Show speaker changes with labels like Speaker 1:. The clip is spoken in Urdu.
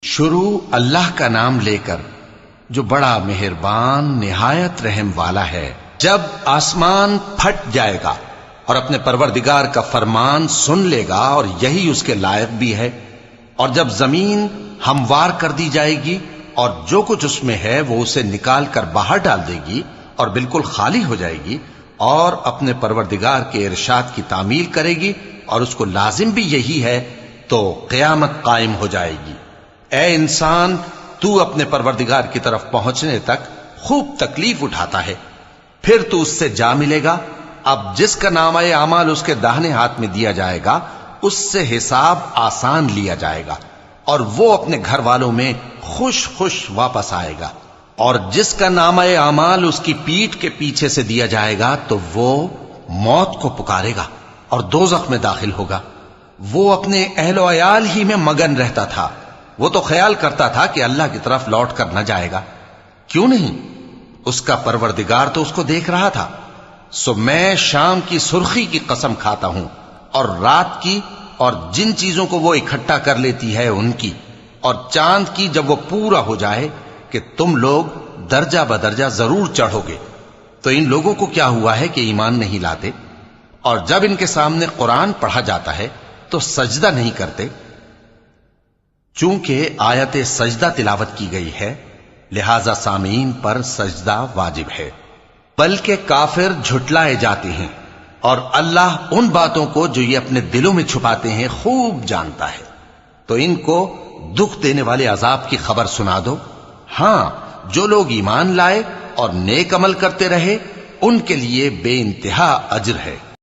Speaker 1: شروع اللہ کا نام لے کر جو بڑا مہربان نہایت رحم والا ہے۔ جب آسمان پھٹ جائے گا اور اپنے پروردگار کا فرمان سن لے گا اور یہی اس کے لائق بھی ہے، اور جب زمین ہموار کر دی جائے گی اور جو کچھ اس میں ہے وہ اسے نکال کر باہر ڈال دے گی اور بالکل خالی ہو جائے گی اور اپنے پروردگار کے ارشاد کی تعمیل کرے گی اور اس کو لازم بھی یہی ہے، تو قیامت قائم ہو جائے گی۔ اے انسان، تو اپنے پروردگار کی طرف پہنچنے تک خوب تکلیف اٹھاتا ہے، پھر تو اس سے جا ملے گا۔ اب جس کا نامہ اعمال اس کے داہنے ہاتھ میں دیا جائے گا اس سے حساب آسان لیا جائے گا اور وہ اپنے گھر والوں میں خوش خوش واپس آئے گا، اور جس کا نامہ اعمال اس کی پیٹھ کے پیچھے سے دیا جائے گا تو وہ موت کو پکارے گا اور دوزخ میں داخل ہوگا۔ وہ اپنے اہل و عیال ہی میں مگن رہتا تھا، وہ تو خیال کرتا تھا کہ اللہ کی طرف لوٹ کر نہ جائے گا، کیوں نہیں؟ اس کا پروردگار تو اس کو دیکھ رہا تھا۔ سو میں شام کی سرخی کی قسم کھاتا ہوں اور رات کی اور جن چیزوں کو وہ اکٹھا کر لیتی ہے ان کی، اور چاند کی جب وہ پورا ہو جائے کہ تم لوگ درجہ بدرجہ ضرور چڑھو گے۔ تو ان لوگوں کو کیا ہوا ہے کہ ایمان نہیں لاتے، اور جب ان کے سامنے قرآن پڑھا جاتا ہے تو سجدہ نہیں کرتے؟ چونکہ آیت سجدہ تلاوت کی گئی ہے لہذا سامعین پر سجدہ واجب ہے، بلکہ کافر جھٹلائے جاتے ہیں، اور اللہ ان باتوں کو جو یہ اپنے دلوں میں چھپاتے ہیں خوب جانتا ہے۔ تو ان کو دکھ دینے والے عذاب کی خبر سنا دو۔ ہاں، جو لوگ ایمان لائے اور نیک عمل کرتے رہے ان کے لیے بے انتہا اجر ہے۔